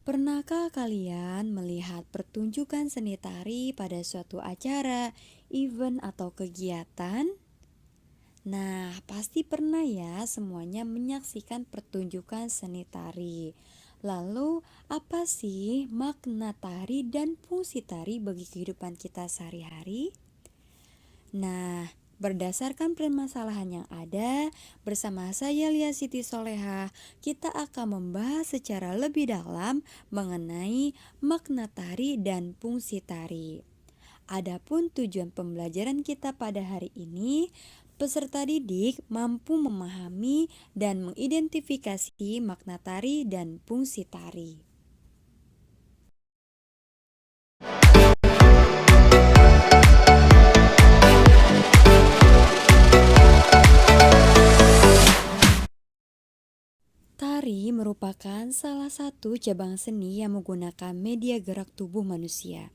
Pernahkah kalian melihat pertunjukan seni tari pada suatu acara, event, atau kegiatan? Nah, pasti pernah ya semuanya menyaksikan pertunjukan seni tari. Lalu, apa sih makna tari dan fungsi tari bagi kehidupan kita sehari-hari? Nah, berdasarkan permasalahan yang ada, bersama saya Lia Siti Soleha, kita akan membahas secara lebih dalam mengenai makna tari dan fungsi tari. Adapun tujuan pembelajaran kita pada hari ini, peserta didik mampu memahami dan mengidentifikasi makna tari dan fungsi tari. Tari merupakan salah satu cabang seni yang menggunakan media gerak tubuh manusia,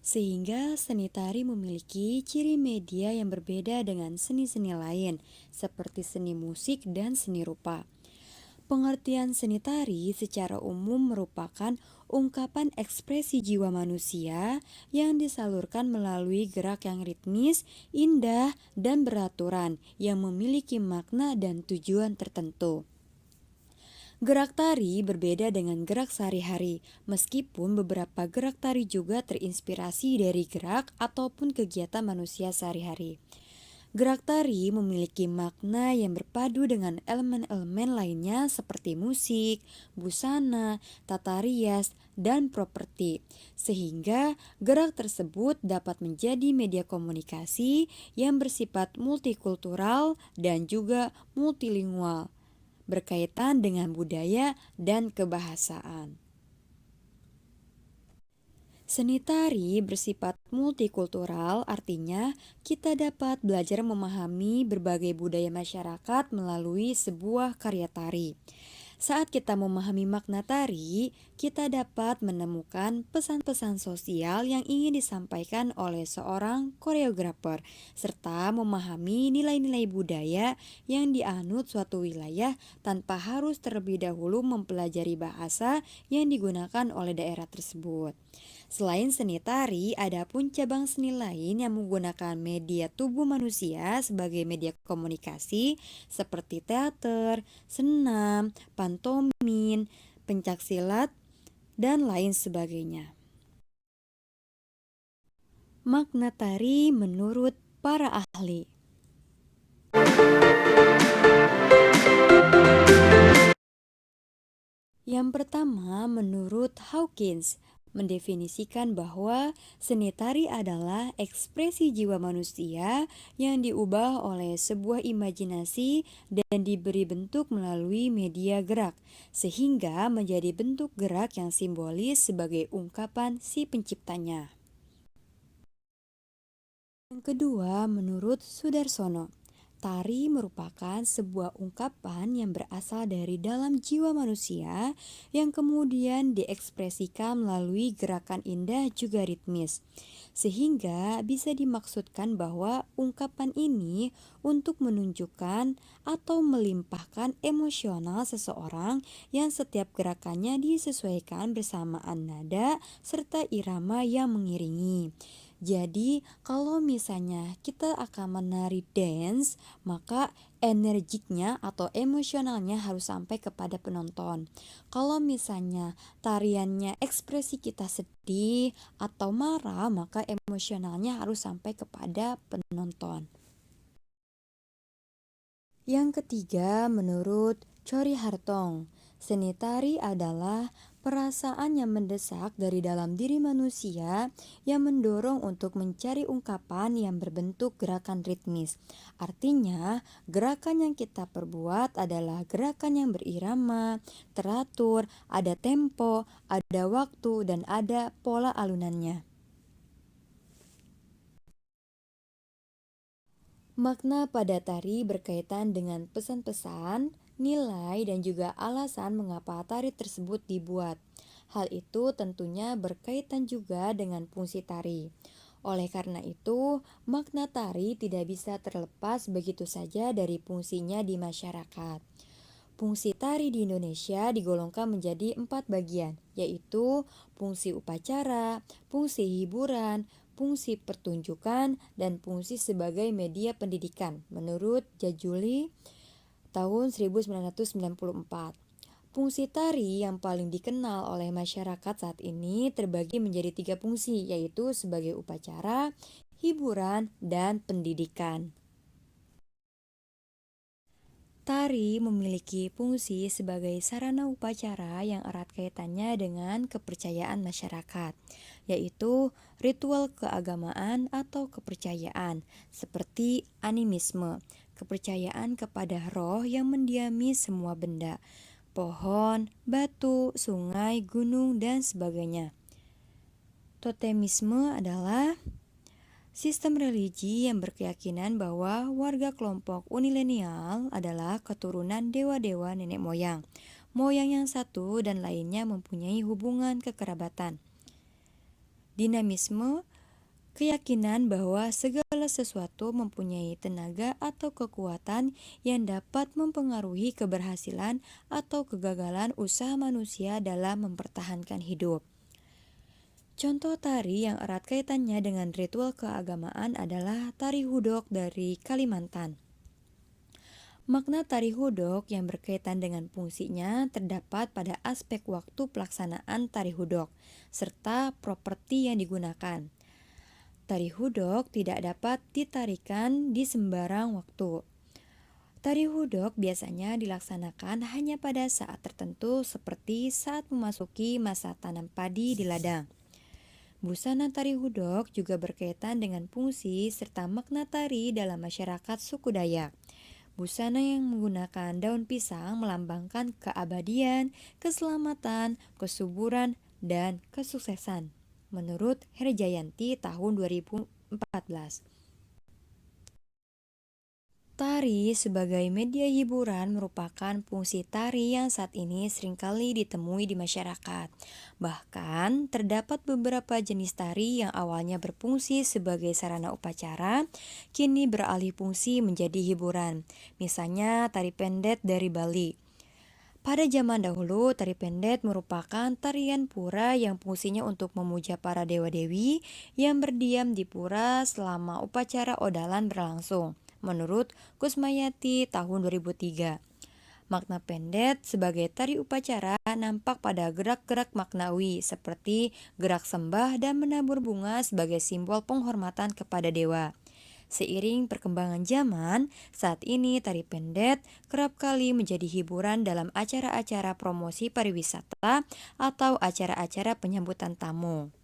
sehingga seni tari memiliki ciri media yang berbeda dengan seni-seni lain, seperti seni musik dan seni rupa. Pengertian seni tari secara umum merupakan ungkapan ekspresi jiwa manusia yang disalurkan melalui gerak yang ritmis, indah, dan beraturan yang memiliki makna dan tujuan tertentu. Gerak tari berbeda dengan gerak sehari-hari, meskipun beberapa gerak tari juga terinspirasi dari gerak ataupun kegiatan manusia sehari-hari. Gerak tari memiliki makna yang berpadu dengan elemen-elemen lainnya seperti musik, busana, tata rias, dan properti, sehingga gerak tersebut dapat menjadi media komunikasi yang bersifat multikultural dan juga multilingual, berkaitan dengan budaya dan kebahasaan. Seni tari bersifat multikultural, artinya kita dapat belajar memahami berbagai budaya masyarakat melalui sebuah karya tari. Saat kita memahami makna tari, kita dapat menemukan pesan-pesan sosial yang ingin disampaikan oleh seorang koreografer, serta memahami nilai-nilai budaya yang dianut suatu wilayah tanpa harus terlebih dahulu mempelajari bahasa yang digunakan oleh daerah tersebut. Selain seni tari, ada pun cabang seni lain yang menggunakan media tubuh manusia sebagai media komunikasi seperti teater, senam, pantomin, pencaksilat, dan lain sebagainya. Makna tari menurut para ahli. Yang pertama, menurut Hawkins, mendefinisikan bahwa seni tari adalah ekspresi jiwa manusia yang diubah oleh sebuah imajinasi dan diberi bentuk melalui media gerak, sehingga menjadi bentuk gerak yang simbolis sebagai ungkapan si penciptanya. Yang kedua, menurut Sudarsono, tari merupakan sebuah ungkapan yang berasal dari dalam jiwa manusia yang kemudian diekspresikan melalui gerakan indah juga ritmis. Sehingga bisa dimaksudkan bahwa ungkapan ini untuk menunjukkan atau melimpahkan emosional seseorang yang setiap gerakannya disesuaikan bersamaan nada serta irama yang mengiringi. Jadi, kalau misalnya kita akan menari dance, maka energiknya atau emosionalnya harus sampai kepada penonton. Kalau misalnya tariannya ekspresi kita sedih atau marah, maka emosionalnya harus sampai kepada penonton. Yang ketiga, menurut Chori Hartong, seni tari adalah perasaan yang mendesak dari dalam diri manusia yang mendorong untuk mencari ungkapan yang berbentuk gerakan ritmis. Artinya, gerakan yang kita perbuat adalah gerakan yang berirama, teratur, ada tempo, ada waktu, dan ada pola alunannya. Makna pada tari berkaitan dengan pesan-pesan, nilai, dan juga alasan mengapa tari tersebut dibuat. Hal itu tentunya berkaitan juga dengan fungsi tari. Oleh karena itu, makna tari tidak bisa terlepas begitu saja dari fungsinya di masyarakat. Fungsi tari di Indonesia digolongkan menjadi 4 bagian, yaitu fungsi upacara, fungsi hiburan, fungsi pertunjukan, dan fungsi sebagai media pendidikan, menurut Jajuli tahun 1994. Fungsi tari yang paling dikenal oleh masyarakat saat ini terbagi menjadi 3 fungsi, yaitu sebagai upacara, hiburan, dan pendidikan. Tari memiliki fungsi sebagai sarana upacara yang erat kaitannya dengan kepercayaan masyarakat, yaitu ritual keagamaan atau kepercayaan, seperti animisme, kepercayaan kepada roh yang mendiami semua benda, pohon, batu, sungai, gunung, dan sebagainya. Totemisme adalah sistem religi yang berkeyakinan bahwa warga kelompok unilenial adalah keturunan dewa-dewa nenek moyang. Moyang yang satu dan lainnya mempunyai hubungan kekerabatan. Dinamisme, keyakinan bahwa segala sesuatu mempunyai tenaga atau kekuatan yang dapat mempengaruhi keberhasilan atau kegagalan usaha manusia dalam mempertahankan hidup. Contoh tari yang erat kaitannya dengan ritual keagamaan adalah tari hudok dari Kalimantan. Makna tari hudok yang berkaitan dengan fungsinya terdapat pada aspek waktu pelaksanaan tari hudok, serta properti yang digunakan. Tari hudok tidak dapat ditarikan di sembarang waktu. Tari hudok biasanya dilaksanakan hanya pada saat tertentu seperti saat memasuki masa tanam padi di ladang. Busana tari hudok juga berkaitan dengan fungsi serta makna tari dalam masyarakat suku Dayak. Busana yang menggunakan daun pisang melambangkan keabadian, keselamatan, kesuburan, dan kesuksesan. Menurut Herjayanti tahun 2014. Tari sebagai media hiburan merupakan fungsi tari yang saat ini seringkali ditemui di masyarakat. Bahkan, terdapat beberapa jenis tari yang awalnya berfungsi sebagai sarana upacara, kini beralih fungsi menjadi hiburan. Misalnya, tari pendet dari Bali. Pada zaman dahulu, tari pendet merupakan tarian pura yang fungsinya untuk memuja para dewa-dewi yang berdiam di pura selama upacara odalan berlangsung, menurut Kusmayati tahun 2003. Makna pendet sebagai tari upacara nampak pada gerak-gerak maknawi seperti gerak sembah dan menabur bunga sebagai simbol penghormatan kepada dewa. Seiring perkembangan zaman, saat ini tari pendet kerap kali menjadi hiburan dalam acara-acara promosi pariwisata atau acara-acara penyambutan tamu.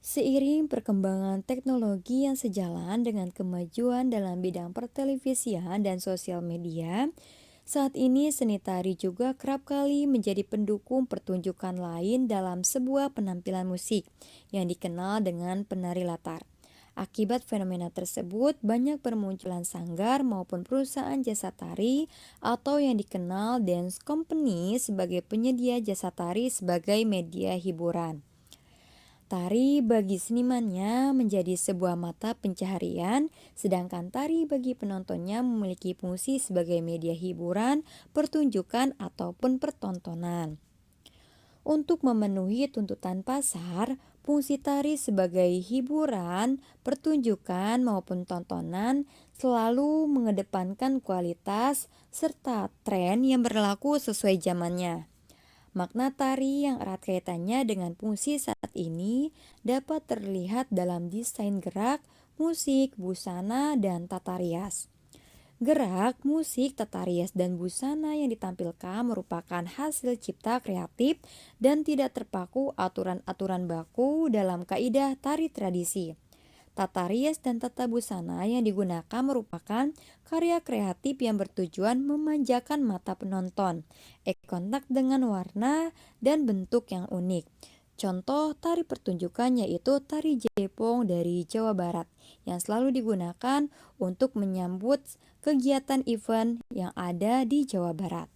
Seiring perkembangan teknologi yang sejalan dengan kemajuan dalam bidang pertelevisian dan sosial media, saat ini seni tari juga kerap kali menjadi pendukung pertunjukan lain dalam sebuah penampilan musik yang dikenal dengan penari latar. Akibat fenomena tersebut, banyak bermunculan sanggar maupun perusahaan jasa tari atau yang dikenal dance company sebagai penyedia jasa tari sebagai media hiburan. Tari bagi senimannya menjadi sebuah mata pencaharian, sedangkan tari bagi penontonnya memiliki fungsi sebagai media hiburan, pertunjukan, ataupun pertontonan. Untuk memenuhi tuntutan pasar, fungsi tari sebagai hiburan, pertunjukan, maupun tontonan selalu mengedepankan kualitas serta tren yang berlaku sesuai zamannya. Makna tari yang erat kaitannya dengan fungsi saat ini dapat terlihat dalam desain gerak, musik, busana, dan tata rias. Gerak, musik, tata rias, dan busana yang ditampilkan merupakan hasil cipta kreatif dan tidak terpaku aturan-aturan baku dalam kaidah tari tradisi. Tata rias dan tata busana yang digunakan merupakan karya kreatif yang bertujuan memanjakan mata penonton, eye contact dengan warna dan bentuk yang unik. Contoh tari pertunjukan yaitu tari Jepong dari Jawa Barat yang selalu digunakan untuk menyambut kegiatan event yang ada di Jawa Barat.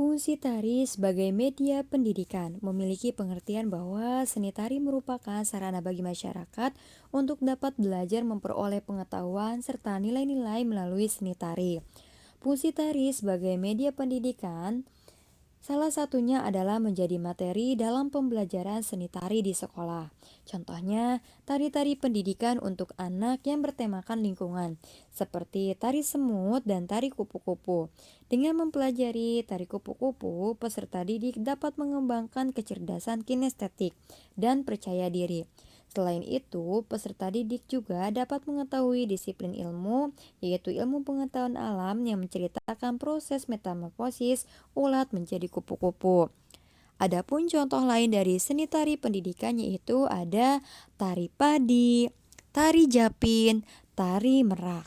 Fungsi tari sebagai media pendidikan memiliki pengertian bahwa seni tari merupakan sarana bagi masyarakat untuk dapat belajar memperoleh pengetahuan serta nilai-nilai melalui seni tari. Fungsi tari sebagai media pendidikan salah satunya adalah menjadi materi dalam pembelajaran seni tari di sekolah. Contohnya, tari-tari pendidikan untuk anak yang bertemakan lingkungan, seperti tari semut dan tari kupu-kupu. Dengan mempelajari tari kupu-kupu, peserta didik dapat mengembangkan kecerdasan kinestetik dan percaya diri. Selain itu, peserta didik juga dapat mengetahui disiplin ilmu, yaitu ilmu pengetahuan alam yang menceritakan proses metamorfosis ulat menjadi kupu-kupu. Adapun contoh lain dari seni tari pendidikan yaitu ada tari padi, tari japin, tari merak.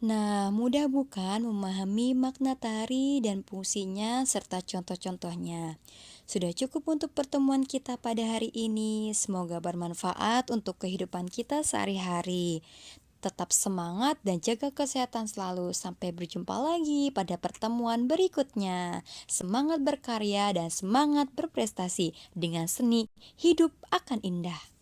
Nah, mudah bukan memahami makna tari dan fungsinya serta contoh-contohnya. Sudah cukup untuk pertemuan kita pada hari ini. Semoga bermanfaat untuk kehidupan kita sehari-hari. Tetap semangat dan jaga kesehatan selalu. Sampai berjumpa lagi pada pertemuan berikutnya. Semangat berkarya dan semangat berprestasi. Dengan seni, hidup akan indah.